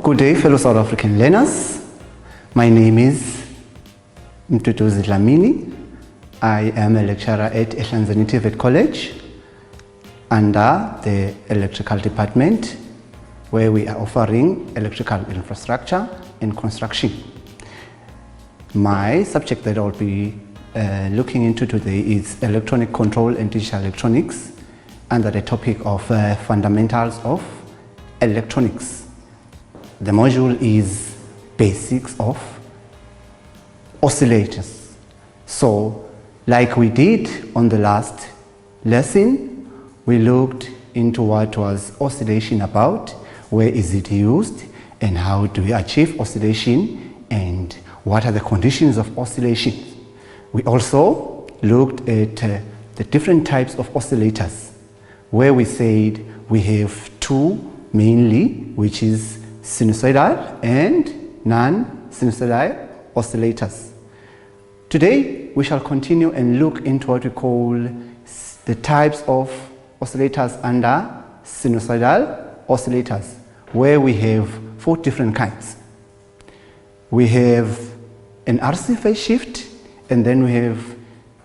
Good day, fellow South African learners. My name is Enhlanzeni. I am a lecturer at Enhlanzeni TVET College under the electrical department, where we are offering electrical infrastructure and construction. My subject that I'll be looking into today is electronic control and digital electronics under the topic of fundamentals of electronics. The module is basics of oscillators. So, like we did on the last lesson, we looked into what was oscillation about, where is it used, and how do we achieve oscillation, and what are the conditions of oscillation. We also looked at the different types of oscillators, where we said we have two mainly, which is sinusoidal and non-sinusoidal oscillators. Today we shall continue and look into what we call the types of oscillators under sinusoidal oscillators, where we have four different kinds. We have an RC phase shift, and then we have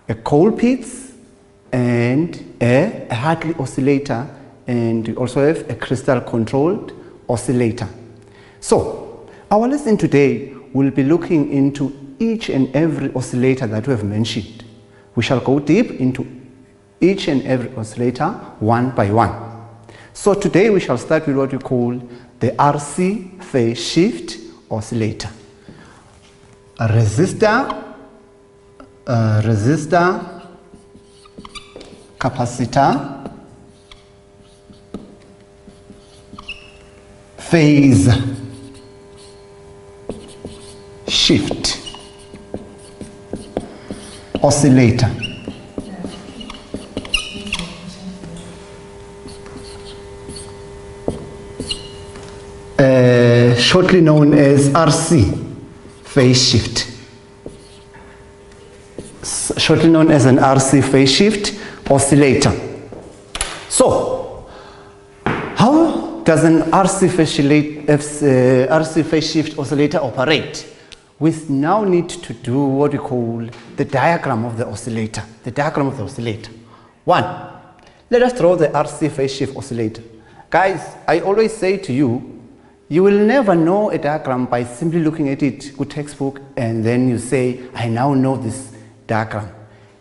a Colpits and a Hartley oscillator, and we also have a crystal controlled oscillator. So our lesson today will be looking into each and every oscillator that we have mentioned. We shall go deep into each and every oscillator one by one. So today we shall start with what we call the RC phase shift oscillator. A resistor, capacitor, phase shift oscillator. Shortly known as RC phase shift. Shortly known as an RC phase shift oscillator. So, how does an RC phase shift oscillator operate? We now need to do what we call the diagram of the oscillator. The diagram of the oscillator. One, let us draw the RC phase shift oscillator. Guys, I always say to you, you will never know a diagram by simply looking at it, good textbook, and then you say, I now know this diagram.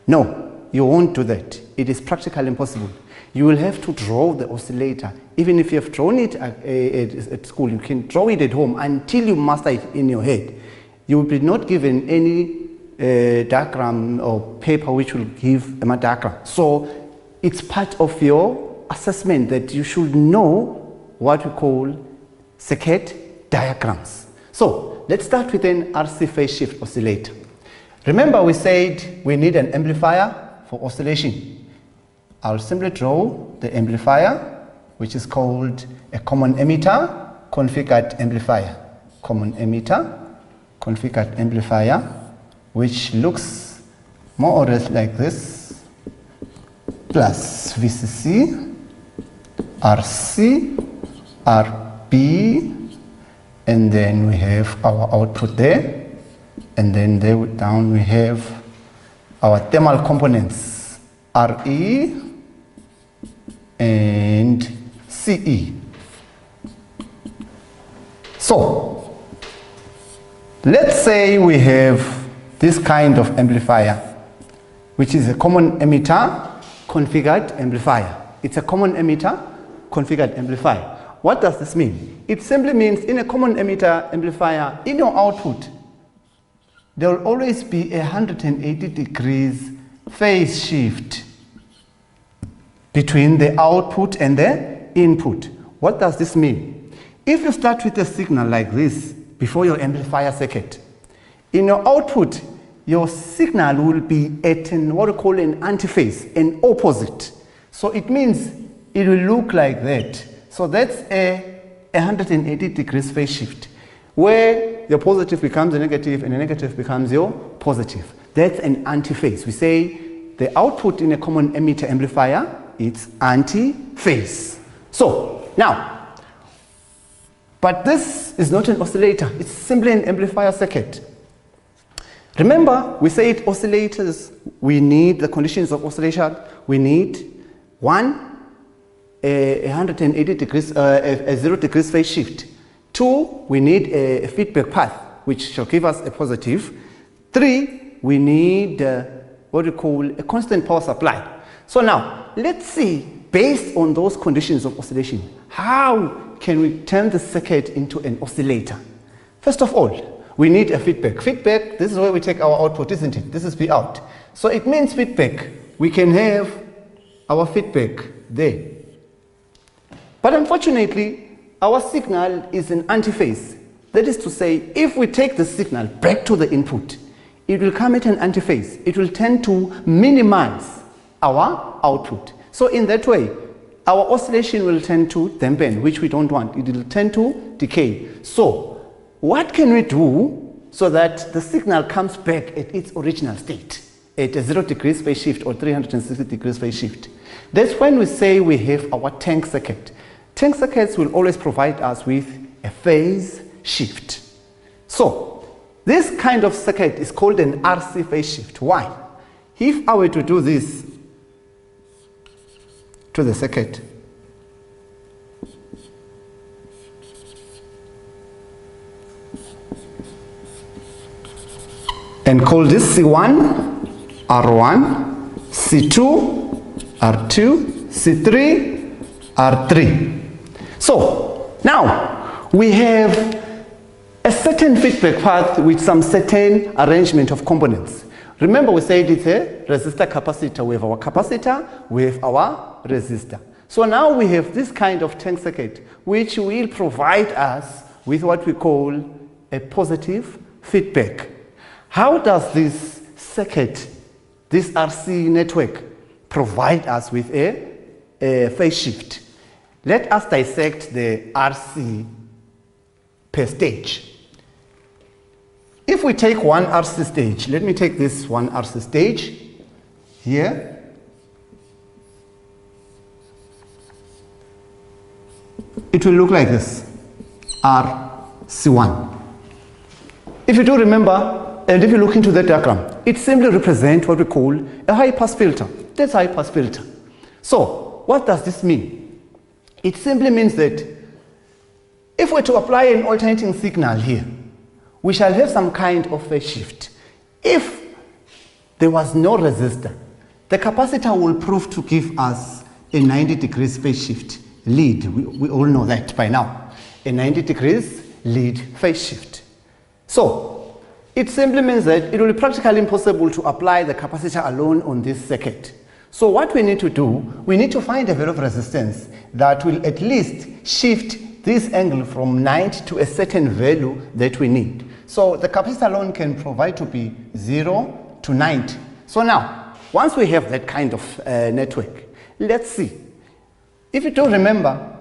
No, you won't do that. It is practically impossible. You will have to draw the oscillator. Even if you have drawn it at school, you can draw it at home until you master it in your head. You will be not given any diagram or paper which will give a diagram. So it's part of your assessment that you should know what we call circuit diagrams. So let's start with an RC phase shift oscillator. Remember, we said we need an amplifier for oscillation. I'll simply draw the amplifier, which is called a common emitter configured amplifier. Common emitter configured amplifier, which looks more or less like this, plus VCC, RC, RB, and then we have our output there, and then there down we have our thermal components, RE and CE. So let's say we have this kind of amplifier, which is a common emitter configured amplifier. It's a common emitter configured amplifier. What does this mean? It simply means in a common emitter amplifier, in your output, there will always be 180 degrees phase shift between the output and the input. What does this mean? If you start with a signal like this before your amplifier circuit, in your output, your signal will be at what we call an antiphase, an opposite. So it means it will look like that. So that's a 180 degrees phase shift, where your positive becomes a negative and a negative becomes your positive. That's an antiphase. We say the output in a common emitter amplifier, it's antiphase. So now, But this is not an oscillator, it's simply an amplifier circuit. Remember, we said oscillators, we need the conditions of oscillation. We need one, a 180 degrees, a 0 degrees phase shift. Two, we need a feedback path, which shall give us a positive. Three, we need what we call a constant power supply. So now, let's see, based on those conditions of oscillation, how can we turn the circuit into an oscillator? First of all, we need a feedback. Feedback, this is where we take our output, isn't it? This is P out. So it means feedback. We can have our feedback there. But unfortunately, our signal is an antiphase. That is to say, if we take the signal back to the input, it will come at an antiphase. It will tend to minimize our output. So in that way, our oscillation will tend to dampen, which we don't want. It will tend to decay. So what can we do so that the signal comes back at its original state, at a 0 degrees phase shift or 360 degrees phase shift? That's when we say we have our tank circuit. Tank circuits will always provide us with a phase shift. So this kind of circuit is called an RC phase shift. Why? If I were to do this to the circuit, and call this C1, R1, C2, R2, C3, R3. So now we have a certain feedback path with some certain arrangement of components. Remember, we said it's a resistor capacitor. We have our capacitor, we have our resistor. So now we have this kind of tank circuit which will provide us with what we call a positive feedback. How does this circuit, this RC network, provide us with a phase shift? Let us dissect the RC per stage. If we take one RC stage, let me take this one RC stage here. It will look like this, RC1. If you do remember, and if you look into the diagram, it simply represents what we call a high-pass filter. That's a high-pass filter. So, what does this mean? It simply means that if we're to apply an alternating signal here, we shall have some kind of phase shift. If there was no resistor, the capacitor will prove to give us a 90 degrees phase shift lead. We all know that by now. A 90 degrees lead phase shift. So, it simply means that it will be practically impossible to apply the capacitor alone on this circuit. So what we need to do, we need to find a value of resistance that will at least shift this angle from 90 to a certain value that we need. So the capacitor alone can provide to be 0 to 90. So now, once we have that kind of network, let's see. If you do remember,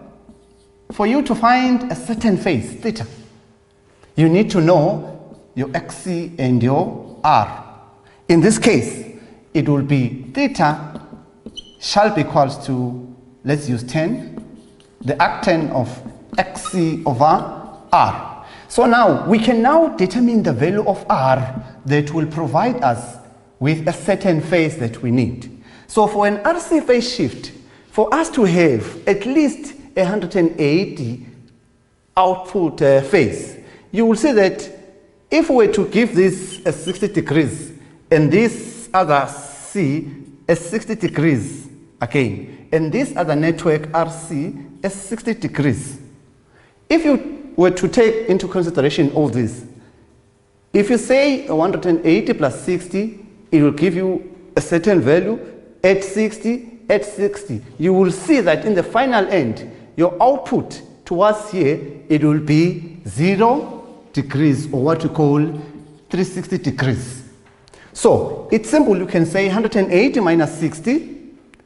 for you to find a certain phase, theta, you need to know your XC and your R. In this case, it will be theta shall be equals to, let's use 10, the arctan of XC over R. So now, we can now determine the value of R that will provide us with a certain phase that we need. So for an RC phase shift, for us to have at least 180 output phase, you will see that if we were to give this a 60 degrees and this other C a 60 degrees again, and this other network RC a 60 degrees. If you were to take into consideration all this, if you say 180 plus 60, it will give you a certain value at 60, at 60. You will see that in the final end, your output towards here, it will be 0 degrees, or what we call 360 degrees. So it's simple. You can say 180 minus 60,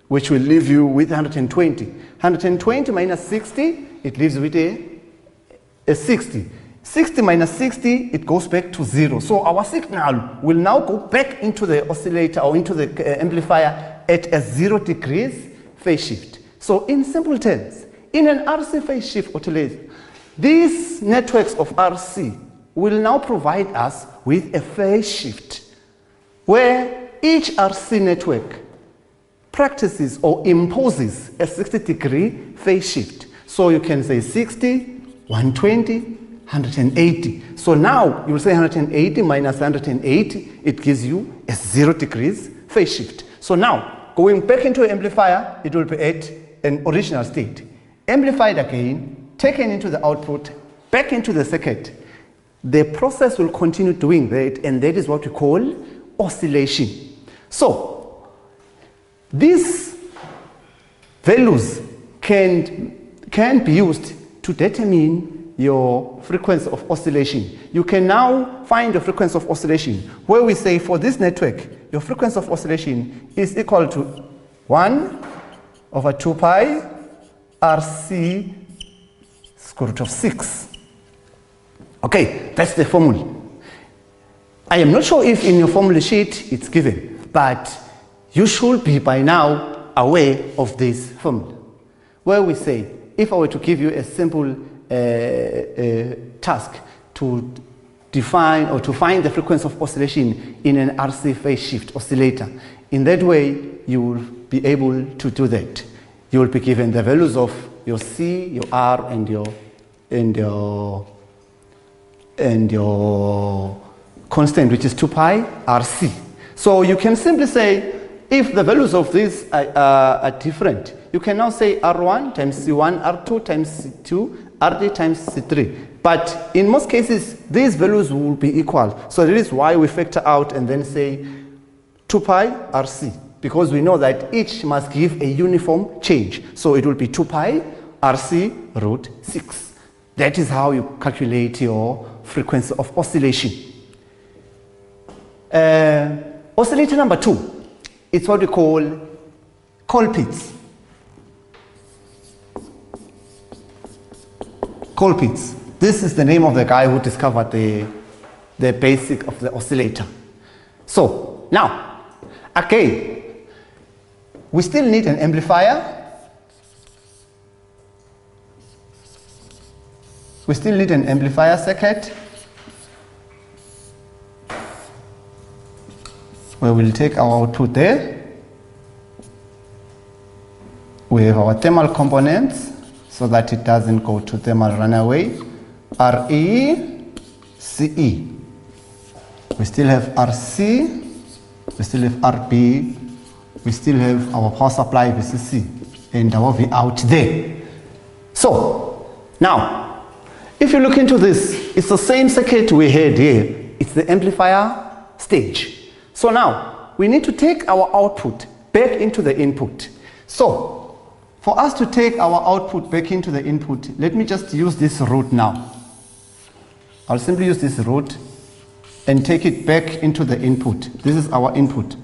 which will leave you with 120. 120 minus 60, it leaves you with a 60. 60 minus 60, it goes back to 0. So our signal will now go back into the oscillator or into the amplifier at a 0 degrees phase shift. So in simple terms, in an RC phase shift oscillator, These networks of RC will now provide us with a phase shift where each RC network practices or imposes a 60-degree phase shift. So you can say 60, 120, 180. So now you will say 180 minus 180, it gives you a 0 degrees phase shift. So now going back into an amplifier, it will be at an original state. Amplified again, taken into the output, back into the circuit. The process will continue doing that, and that is what we call oscillation. So these values can be used to determine your frequency of oscillation. You can now find the frequency of oscillation where we say for this network, your frequency of oscillation is equal to 1 over 2 pi RC square root of 6. Okay, that's the formula. I am not sure if in your formula sheet it's given, but you should be by now aware of this formula, where we say, if I were to give you a simple task to define or to find the frequency of oscillation in an RC phase shift oscillator, in that way you will be able to do that. You will be given the values of your C, your R, and your constant, which is 2 pi RC. So you can simply say, if the values of these are different, you can now say R1 times C1, R2 times C2, RD times C3. But in most cases, these values will be equal. So that is why we factor out and then say 2 pi RC, because we know that each must give a uniform change. So it will be 2 pi RC root 6. That is how you calculate your frequency of oscillation. Oscillator number 2. It's what we call Colpits. Colpits. This is the name of the guy who discovered the basic of the oscillator. So now, again, we still need an amplifier. We still need an amplifier circuit where we'll take our output there. We have our thermal components so that it doesn't go to thermal runaway. RE, CE. We still have RC, we still have RB, we still have our power supply VCC and our V out there. So now, if you look into this, it's the same circuit we had here. It's the amplifier stage. So now, we need to take our output back into the input. So, for us to take our output back into the input, let me just use this route now. I'll simply use this route and take it back into the input. This is our input.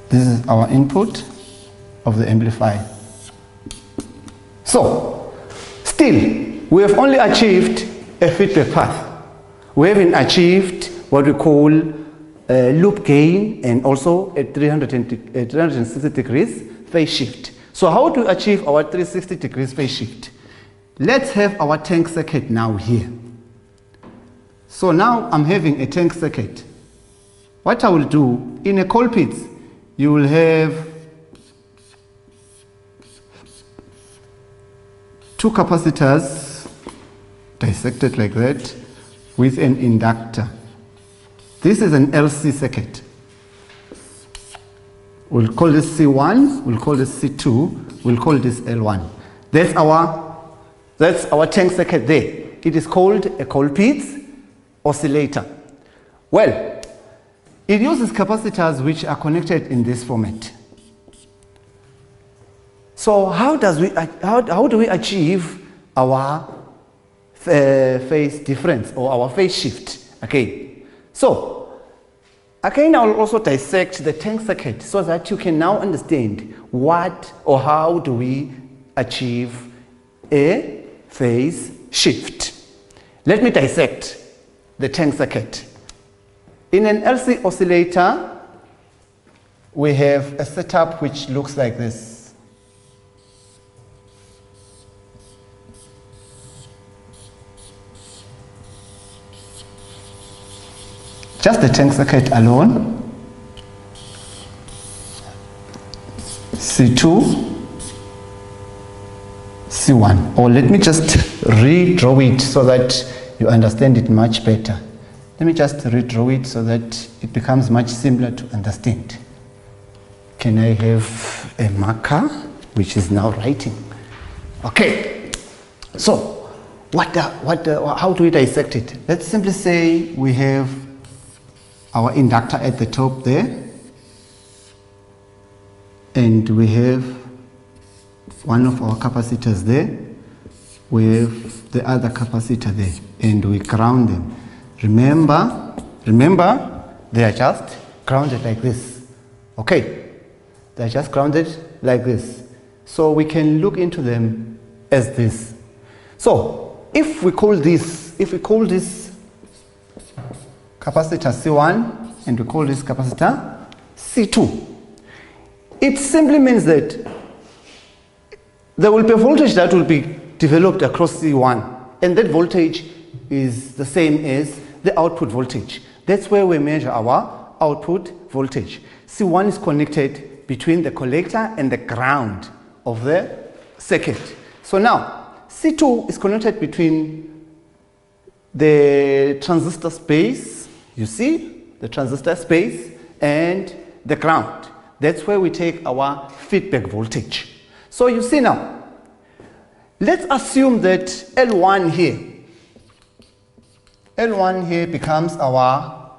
This is our input of the amplifier. So, still, we have only achieved a feedback path. We haven't achieved what we call loop gain and also a 360 degrees phase shift. So how do we achieve our 360 degrees phase shift? Let's have our tank circuit now here. So now I'm having a tank circuit. What I will do, in a Colpits, you will have two capacitors dissected like that with an inductor. This is an LC circuit. We'll call this C1, we'll call this C2, we'll call this L1. That's our tank circuit there. It is called a Colpits Oscillator. Well, it uses capacitors which are connected in this format. So how do we achieve our phase difference or our phase shift? Okay, so again I will also dissect the tank circuit so that you can now understand what or how do we achieve a phase shift. Let me dissect the tank circuit. In an LC oscillator, we have a setup which looks like this. just the tank circuit alone. C2, C1. Or let me just redraw it so that you understand it much better. Let me just redraw it so that it becomes much simpler to understand. Can I have a marker which is now writing? Okay. So, how do we dissect it? Let's simply say we have our inductor at the top there, and we have one of our capacitors there. We have the other capacitor there, and we ground them. Remember, they are just grounded like this. Okay, they are just grounded like this. So we can look into them as this. So if we call this capacitor C1 and we call this capacitor C2, it simply means that there will be a voltage that will be developed across C1, and that voltage is the same as the output voltage. That's where we measure our output voltage. C1 is connected between the collector and the ground of the circuit. So now C2 is connected between the transistor space, you see, the transistor space, and the ground. That's where we take our feedback voltage. So you see now, let's assume that L1 here becomes our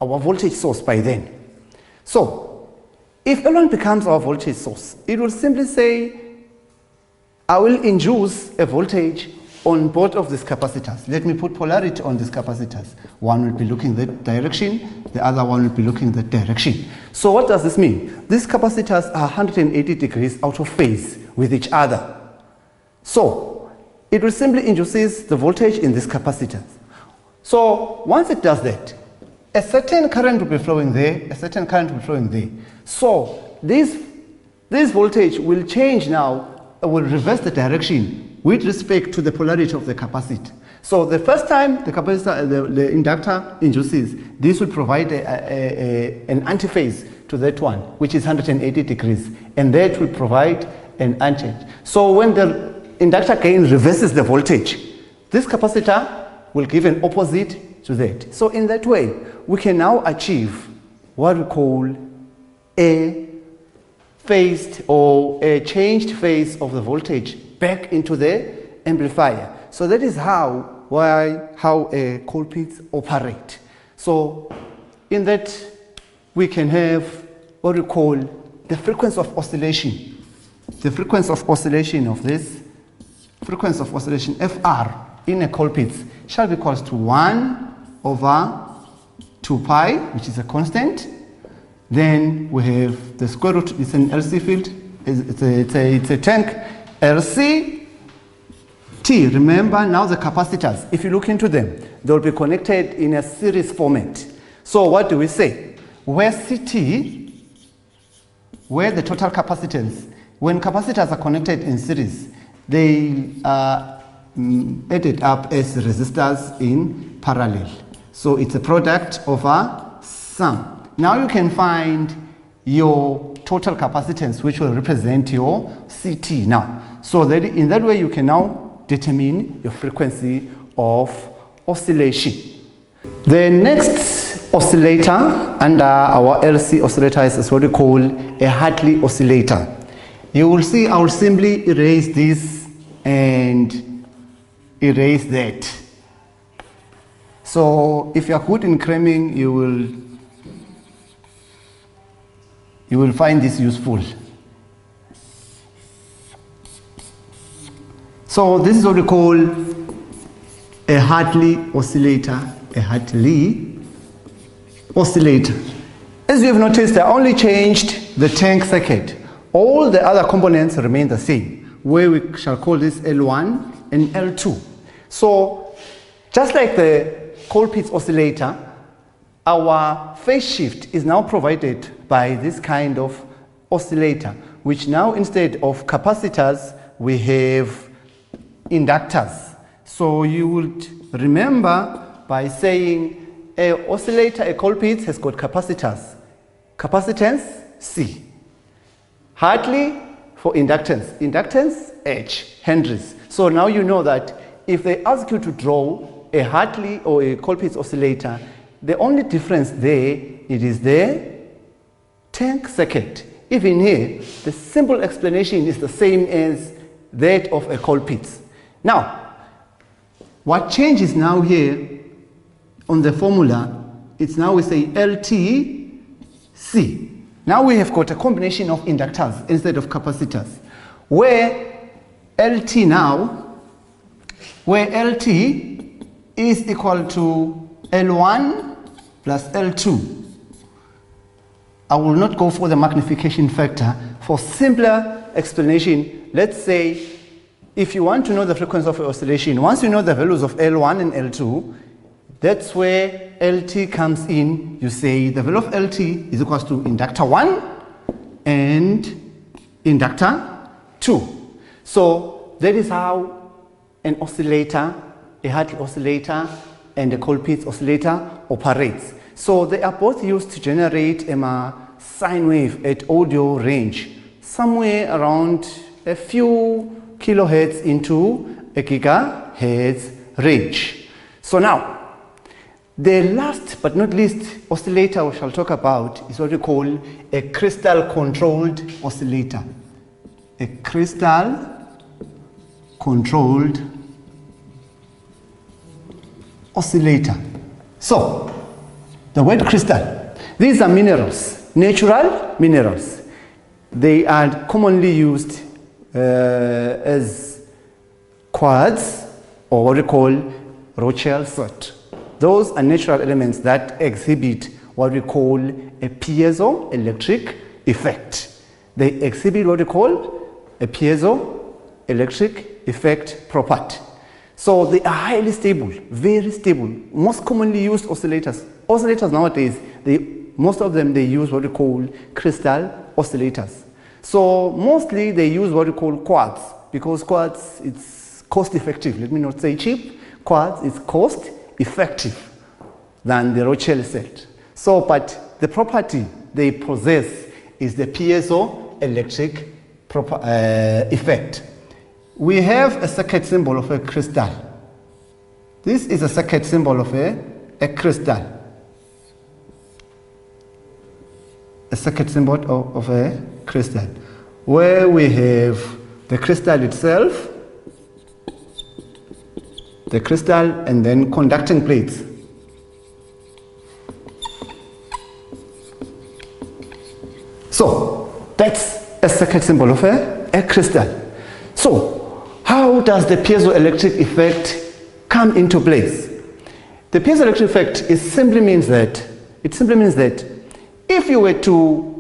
voltage source by then. So if L1 becomes our voltage source, it will simply say, I will induce a voltage on both of these capacitors. Let me put polarity on these capacitors. One will be looking that direction, the other one will be looking that direction. So what does this mean? These capacitors are 180 degrees out of phase with each other. So it will simply induce the voltage in these capacitors. So once it does that, a certain current will be flowing there, a certain current will be flowing there. So this voltage will change now, will reverse the direction with respect to the polarity of the capacitor. So the first time the capacitor, the inductor induces, this will provide an antiphase to that one, which is 180 degrees, and that will provide an unchange. So when the inductor again reverses the voltage, this capacitor will give an opposite to that. So in that way, we can now achieve what we call a phased or a changed phase of the voltage back into the amplifier. So that is how a Colpits operate. So in that we can have what we call the frequency of oscillation. The frequency of oscillation of this frequency of oscillation Fr in a Colpits shall be equal to 1 over 2 pi, which is a constant. Then we have the square root, it's an LC field, it's a tank, LC T. Remember now the capacitors, if you look into them, they will be connected in a series format. So what do we say? Where CT, where the total capacitance, when capacitors are connected in series, they are added up as resistors in parallel. So it's a product of a sum. Now you can find your total capacitance, which will represent your CT now. So that in that way you can now determine your frequency of oscillation. The next oscillator under our LC oscillator is what we call a Hartley oscillator. You will see I will simply erase this and erase that. So if you are good in cramming, you will find this useful. So this is what we call a Hartley oscillator, a Hartley oscillator. As you have noticed, I only changed the tank circuit. All the other components remain the same, where we shall call this L1 and L2. So just like the Colpits oscillator, our phase shift is now provided by this kind of oscillator, which now instead of capacitors, we have inductors. So you would remember by saying a oscillator, a Colpits, has got capacitors. Capacitance, C. Hartley for inductance. Inductance, H, Henrys. So now you know that if they ask you to draw a Hartley or a Colpits oscillator, the only difference there, it is the tank circuit. Even here, the simple explanation is the same as that of a Colpits. Now, what changes now here on the formula, it's now we say LTC. Now we have got a combination of inductors instead of capacitors, where LT is equal to L1 plus L2. I will not go for the magnification factor. For simpler explanation, let's say if you want to know the frequency of oscillation, once you know the values of L1 and L2, that's where LT comes in. You say the value of LT is equal to inductor 1 and inductor 2. So that is how an oscillator, a Hartley oscillator and a Colpits oscillator operates. So they are both used to generate a sine wave at audio range, somewhere around a few kilohertz into a gigahertz range. So now, the last but not least oscillator we shall talk about is what we call a crystal controlled oscillator. A crystal controlled oscillator. So, the word crystal, these are minerals, natural minerals. They are commonly used as quartz, or what we call Rochelle salt. Those are natural elements that exhibit what we call a piezoelectric effect. They exhibit what we call a piezoelectric effect property. So they are highly stable, very stable. Most commonly used oscillators. Oscillators nowadays, most of them, they use what we call crystal oscillators. So mostly they use what we call quartz, because quartz, it's cost effective. Let me not say cheap. Quartz is cost effective than the Rochelle salt. So, but the property they possess is the piezoelectric effect. We have a circuit symbol of a crystal. This is a circuit symbol of a crystal. A circuit symbol of a crystal, where we have the crystal itself, the crystal, and then conducting plates. So that's a circuit symbol of a crystal. So how does the piezoelectric effect come into place? The piezoelectric effect simply means that if you were to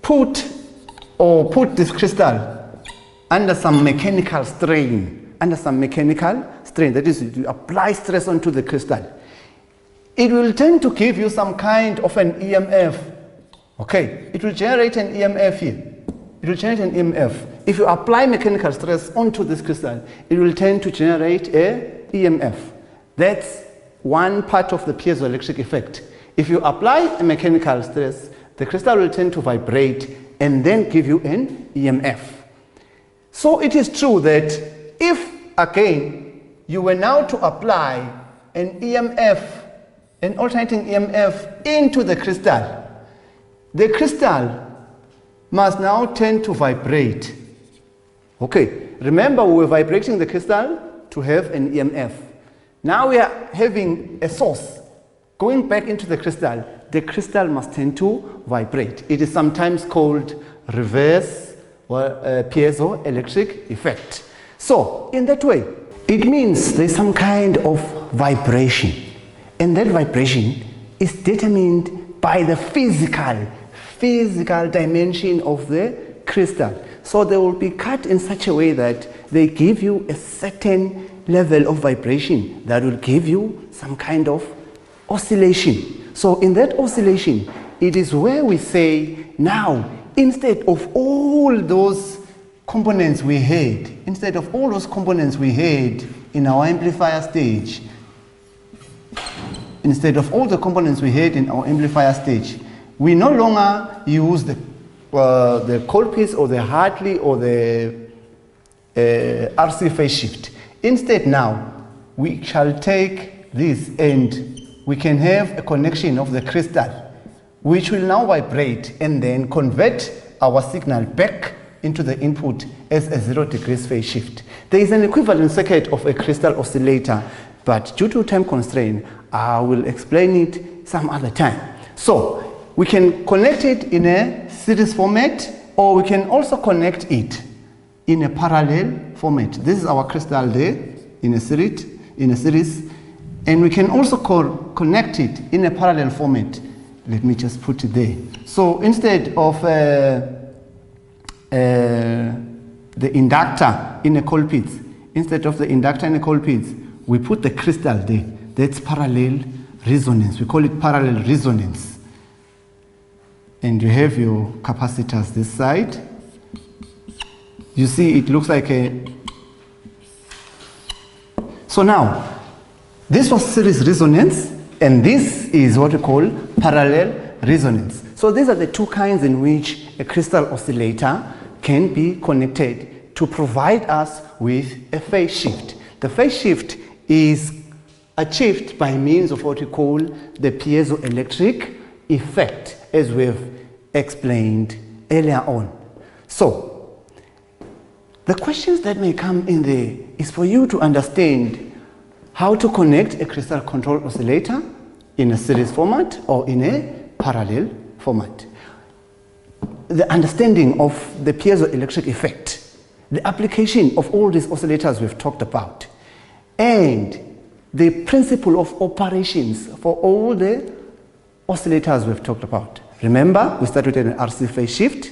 put this crystal under some mechanical strain, that is, you apply stress onto the crystal, it will tend to give you some kind of an EMF. Okay, it will generate an EMF here. It will generate an EMF. If you apply mechanical stress onto this crystal, it will tend to generate a EMF. That's one part of the piezoelectric effect. If you apply a mechanical stress, the crystal will tend to vibrate and then give you an EMF. So it is true that if, again, you were now to apply an EMF, an alternating EMF into the crystal must now tend to vibrate. Okay, remember we were vibrating the crystal to have an EMF. Now we are having a source going back into the crystal must tend to vibrate. It is sometimes called reverse or piezoelectric effect. So in that way, it means there's some kind of vibration, and that vibration is determined by the physical dimension of the crystal. So they will be cut in such a way that they give you a certain level of vibration that will give you some kind of oscillation. So in that oscillation, it is where we say, now, instead of all those components we had, in our amplifier stage, instead of all the components we had in our amplifier stage, we no longer use the Colpits or the Hartley or the RC phase shift. Instead now, we shall take this and we can have a connection of the crystal, which will now vibrate and then convert our signal back into the input as a 0 degrees phase shift. There is an equivalent circuit of a crystal oscillator, but due to time constraint, I will explain it some other time. So we can connect it in a series format, or we can also connect it in a parallel format. This is our crystal there in a series, and we can also connect it in a parallel format. Let me just put it there. So instead of the inductor in a Colpits, we put the crystal there. That's parallel resonance. We call it parallel resonance. And you have your capacitors this side. You see, it looks like a... So now, this was series resonance, and this is what we call parallel resonance. So these are the two kinds in which a crystal oscillator can be connected to provide us with a phase shift. The phase shift is achieved by means of what we call the piezoelectric effect, as we've explained earlier on. So, the questions that may come in there is for you to understand how to connect a crystal control oscillator in a series format or in a parallel format. The understanding of the piezoelectric effect, the application of all these oscillators we've talked about, and the principle of operations for all the oscillators we've talked about. Remember, we started with an RC phase shift,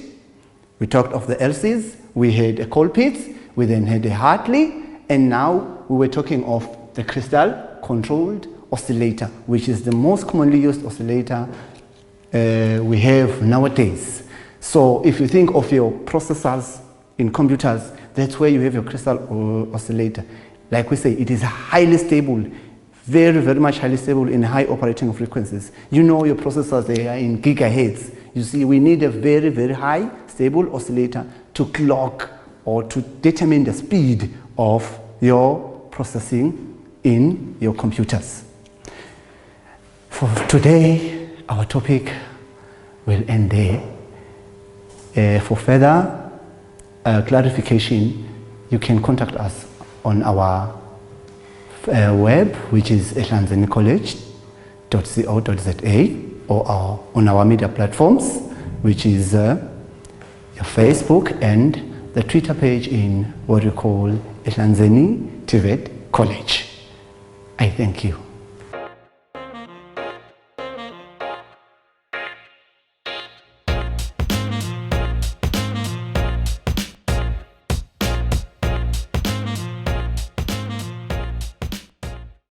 we talked of the LCs, we had a Colpits, we then had a Hartley, and now we were talking of the crystal controlled oscillator, which is the most commonly used oscillator we have nowadays. So if you think of your processors in computers, that's where you have your crystal oscillator. Like we say, it is highly stable, very, very much highly stable in high operating frequencies. You know your processors, they are in gigahertz. You see, we need a very, very high stable oscillator to clock or to determine the speed of your processing in your computers. For today, our topic will end there. For further clarification, you can contact us on our web, which is enhlanzenicollege.co.za, or on our media platforms, which is Facebook and the Twitter page in what we call Enhlanzeni TVET College. I thank you.